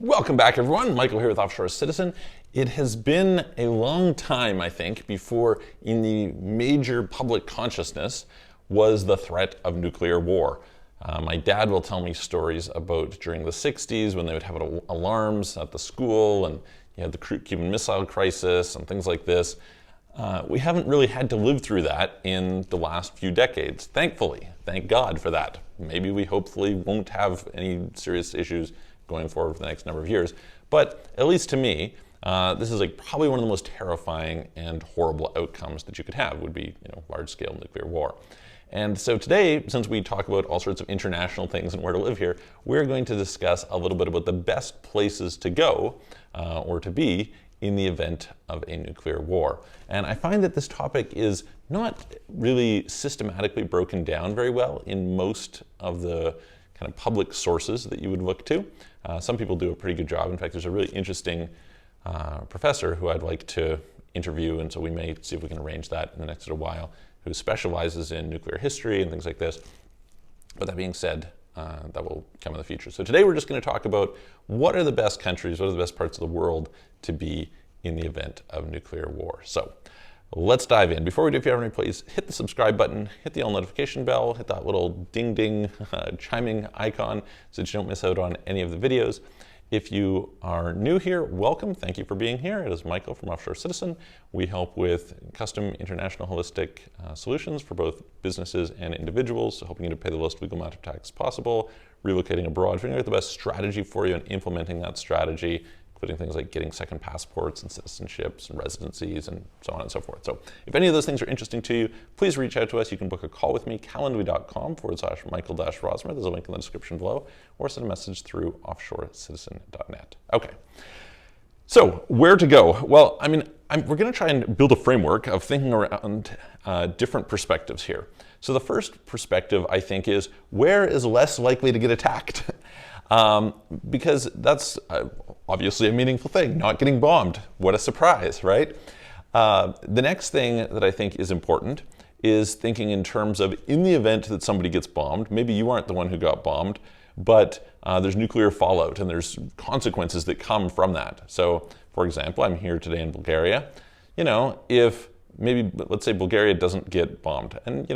Welcome back, everyone. Michael here with Offshore Citizen. It has been a long time, I think, before in the major public consciousness was the threat of nuclear war. My dad will tell me stories about during the 60s when they would have alarms at the school and you had the Cuban Missile Crisis and things like this. We haven't really had to live through that in the last few decades, thankfully. Thank God for that. Maybe we hopefully won't have any serious issues going forward for the next number of years. But at least to me, this is like probably one of the most terrifying and horrible outcomes that you could have would be, large-scale nuclear war. And so today, since we talk about all sorts of international things and where to live here, we're going to discuss a little bit about the best places to go or to be in the event of a nuclear war. And I find that this topic is not really systematically broken down very well in most of the kind of public sources that you would look to. Some people do a pretty good job. In fact, there's a really interesting professor who I'd like to interview, and so we may see if we can arrange that in the next little while, who specializes in nuclear history and things like this. But that being said, that will come in the future. So today we're just going to talk about what are the best countries, what are the best parts of the world to be in the event of nuclear war. So let's dive in. Before we do, if you haven't already, please hit the subscribe button, hit the all notification bell, hit that little ding ding chiming icon so that you don't miss out on any of the videos. If you are new here, welcome. Thank you for being here. It is Michael from Offshore Citizen. We help with custom international holistic solutions for both businesses and individuals, so helping you to pay the lowest legal amount of tax possible, relocating abroad, figuring out the best strategy for you and implementing that strategy, including things like getting second passports and citizenships and residencies and so on and so forth. So if any of those things are interesting to you, please reach out to us. You can book a call with me, calendly.com/Michael-Rosmer. There's a link in the description below, or send a message through offshorecitizen.net. Okay, so where to go? Well, we're going to try and build a framework of thinking around different perspectives here. So the first perspective, I think, is where is less likely to get attacked? Because that's obviously a meaningful thing, not getting bombed. What a surprise, right? The next thing that I think is important is thinking in terms of in the event that somebody gets bombed, maybe you aren't the one who got bombed, but there's nuclear fallout and there's consequences that come from that. So, for example, I'm here today in Bulgaria. If maybe, let's say Bulgaria doesn't get bombed, and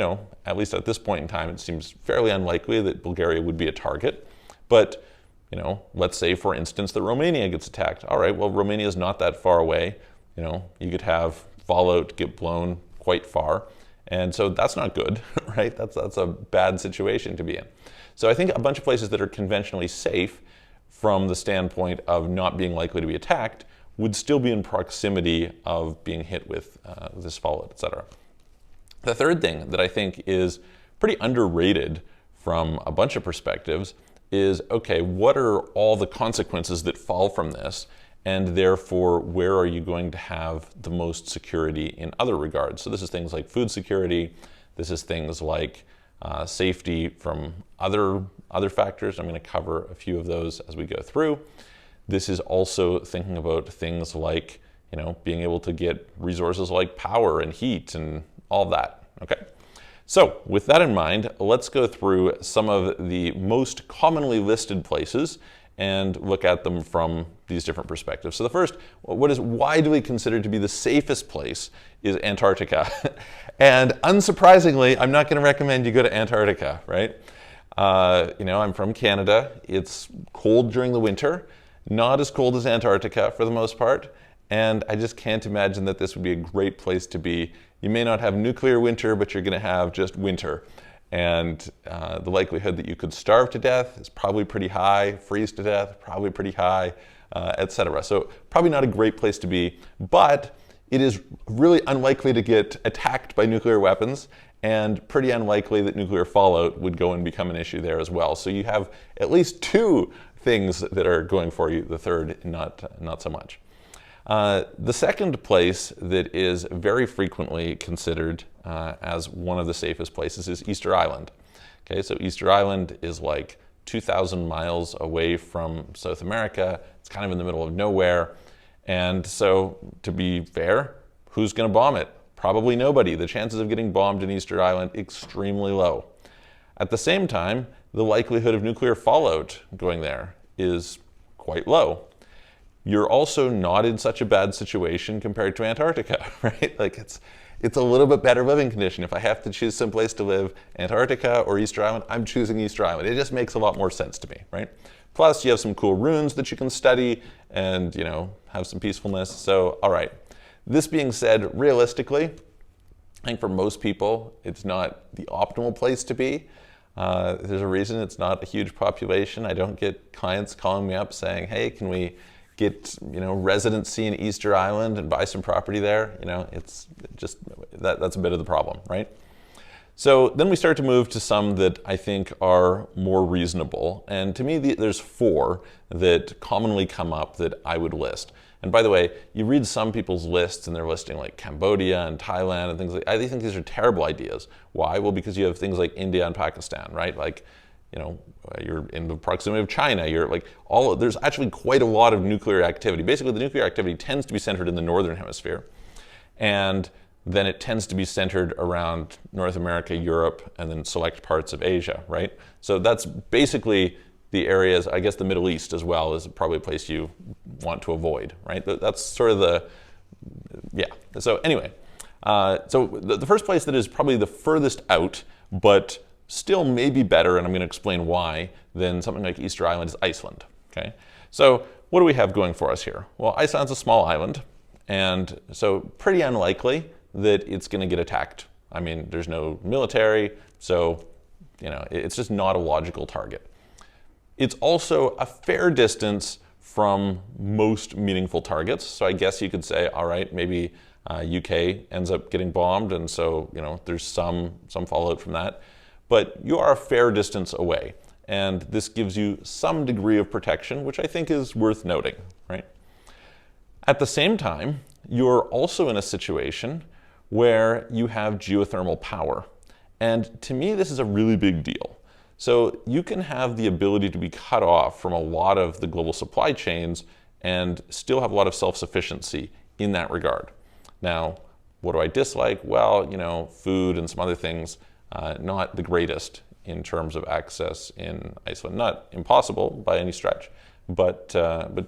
at least at this point in time, it seems fairly unlikely that Bulgaria would be a target. But, let's say, for instance, that Romania gets attacked. All right, well, Romania is not that far away. You could have fallout get blown quite far. And so that's not good, right? That's a bad situation to be in. So I think a bunch of places that are conventionally safe from the standpoint of not being likely to be attacked would still be in proximity of being hit with this fallout, et cetera. The third thing that I think is pretty underrated from a bunch of perspectives is, okay, what are all the consequences that fall from this? And therefore, where are you going to have the most security in other regards? So this is things like food security. This is things like safety from other factors. I'm going to cover a few of those as we go through. This is also thinking about things like, being able to get resources like power and heat and all that, okay? So with that in mind, let's go through some of the most commonly listed places and look at them from these different perspectives. So the first, what is widely considered to be the safest place is Antarctica. And unsurprisingly, I'm not going to recommend you go to Antarctica, right? I'm from Canada. It's cold during the winter, not as cold as Antarctica for the most part. And I just can't imagine that this would be a great place to be. You may not have nuclear winter, but you're going to have just winter. And the likelihood that you could starve to death is probably pretty high, freeze to death, probably pretty high, etc. So probably not a great place to be, but it is really unlikely to get attacked by nuclear weapons and pretty unlikely that nuclear fallout would go and become an issue there as well. So you have at least two things that are going for you, the third not so much. The second place that is very frequently considered as one of the safest places is Easter Island. Okay, so Easter Island is like 2,000 miles away from South America. It's kind of in the middle of nowhere. And so, to be fair, who's going to bomb it? Probably nobody. The chances of getting bombed in Easter Island, extremely low. At the same time, the likelihood of nuclear fallout going there is quite low. You're also not in such a bad situation compared to Antarctica, right? Like it's a little bit better living condition. If I have to choose some place to live, Antarctica or Easter Island, I'm choosing Easter Island. It just makes a lot more sense to me, right? Plus, you have some cool runes that you can study and, have some peacefulness. So, all right. This being said, realistically, I think for most people, it's not the optimal place to be. There's a reason it's not a huge population. I don't get clients calling me up saying, hey, can we get residency in Easter Island and buy some property there? It's just that's a bit of the problem, right? So then we start to move to some that I think are more reasonable. And to me, there's 4 that commonly come up that I would list. And by the way, you read some people's lists and they're listing like Cambodia and Thailand and things like that. I think these are terrible ideas. Why? Well, because you have things like India and Pakistan, right? Like, you're in the proximity of China. You're like there's actually quite a lot of nuclear activity. Basically, the nuclear activity tends to be centered in the northern hemisphere. And then it tends to be centered around North America, Europe, and then select parts of Asia, right? So that's basically the areas. I guess the Middle East as well is probably a place you want to avoid, right? That's sort of So anyway, so the first place that is probably the furthest out, but still maybe better, and I'm going to explain why, than something like Easter Island is Iceland, okay? So what do we have going for us here? Well, Iceland's a small island, and so pretty unlikely that it's going to get attacked. I mean, there's no military, so it's just not a logical target. It's also a fair distance from most meaningful targets, so I guess you could say, all right, maybe UK ends up getting bombed, and so there's some fallout from that. But you are a fair distance away, and this gives you some degree of protection, which I think is worth noting, right? At the same time, you're also in a situation where you have geothermal power. And to me, this is a really big deal. So you can have the ability to be cut off from a lot of the global supply chains and still have a lot of self-sufficiency in that regard. Now, what do I dislike? Well, food and some other things, not the greatest in terms of access in Iceland. Not impossible by any stretch, but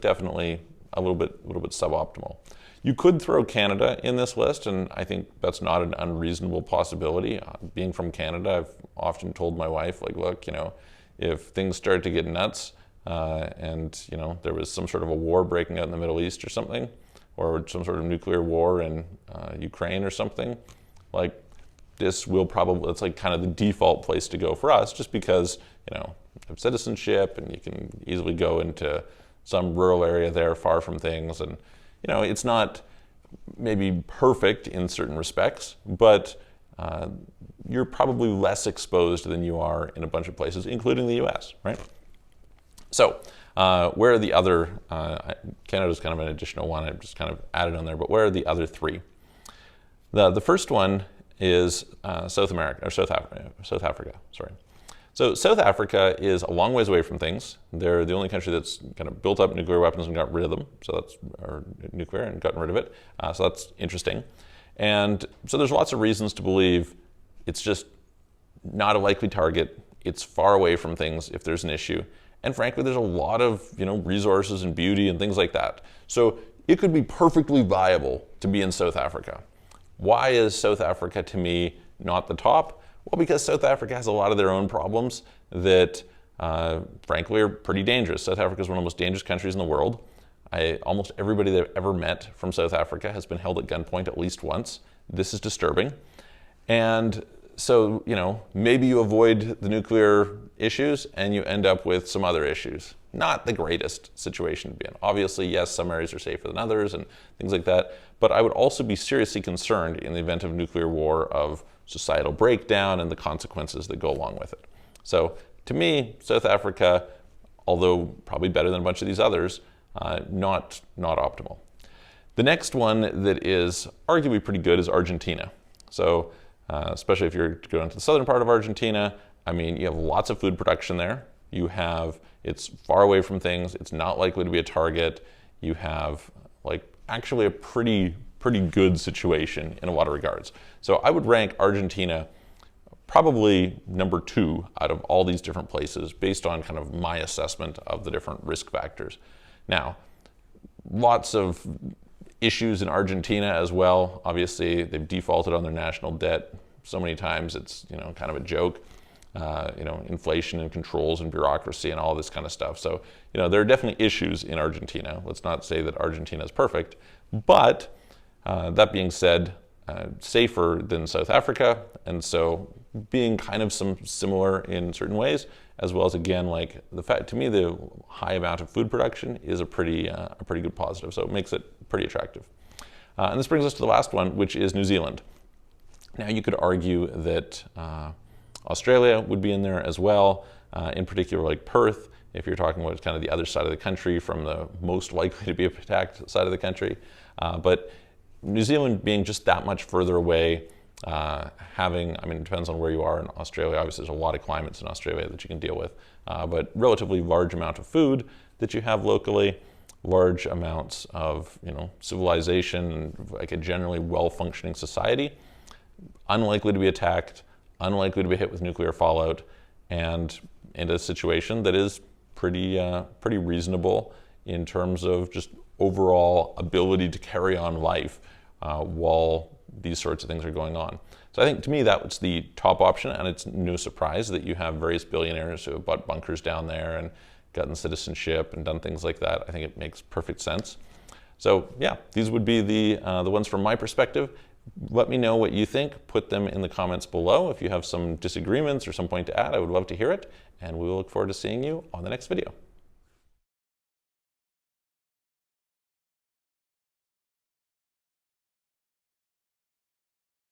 definitely a little bit suboptimal. You could throw Canada in this list, and I think that's not an unreasonable possibility. Being from Canada, I've often told my wife, like, look, if things started to get nuts and, there was some sort of a war breaking out in the Middle East or something, or some sort of nuclear war in Ukraine or something, like, this will probably, it's like kind of the default place to go for us, just because, you have citizenship and you can easily go into some rural area there far from things. And it's not maybe perfect in certain respects, but you're probably less exposed than you are in a bunch of places, including the US, right? So where are the other, Canada's kind of an additional one, I've just kind of added on there, but where are the other 3? The first one is South Africa, sorry. So South Africa is a long ways away from things. They're the only country that's kind of built up nuclear weapons and got rid of them. Or nuclear and gotten rid of it. So that's interesting. And so there's lots of reasons to believe it's just not a likely target. It's far away from things if there's an issue. And frankly, there's a lot of resources and beauty and things like that. So it could be perfectly viable to be in South Africa. Why is South Africa, to me, not the top? Well, because South Africa has a lot of their own problems that, frankly, are pretty dangerous. South Africa is one of the most dangerous countries in the world. Almost everybody that I've ever met from South Africa has been held at gunpoint at least once. This is disturbing. And so, maybe you avoid the nuclear issues and you end up with some other issues. Not the greatest situation to be in. Obviously, yes, some areas are safer than others and things like that. But I would also be seriously concerned in the event of nuclear war of societal breakdown and the consequences that go along with it. So to me, South Africa, although probably better than a bunch of these others, not optimal. The next one that is arguably pretty good is Argentina. So especially if you're going to the southern part of Argentina, I mean, you have lots of food production there. It's far away from things. It's not likely to be a target. You have actually a pretty good situation in a lot of regards. So I would rank Argentina probably number 2 out of all these different places based on kind of my assessment of the different risk factors. Now, lots of issues in Argentina as well. Obviously, they've defaulted on their national debt so many times, it's kind of a joke. Inflation and controls and bureaucracy and all this kind of stuff. So, there are definitely issues in Argentina. Let's not say that Argentina is perfect, but that being said, safer than South Africa, and so being kind of similar in certain ways, as well as, again, like the fact, to me, the high amount of food production is a pretty good positive. So it makes it pretty attractive. And this brings us to the last one, which is New Zealand. Now, you could argue that Australia would be in there as well, in particular like Perth, if you're talking about kind of the other side of the country from the most likely to be attacked side of the country. But New Zealand being just that much further away, it depends on where you are in Australia. Obviously, there's a lot of climates in Australia that you can deal with, but relatively large amount of food that you have locally, large amounts of civilization, like a generally well-functioning society, unlikely to be attacked, unlikely to be hit with nuclear fallout, and in a situation that is pretty reasonable in terms of just overall ability to carry on life while these sorts of things are going on. So I think, to me, that's the top option, and it's no surprise that you have various billionaires who have bought bunkers down there and gotten citizenship and done things like that. I think it makes perfect sense. So yeah, these would be the ones from my perspective. Let me know what you think. Put them in the comments below. If you have some disagreements or some point to add, I would love to hear it, and we will look forward to seeing you on the next video.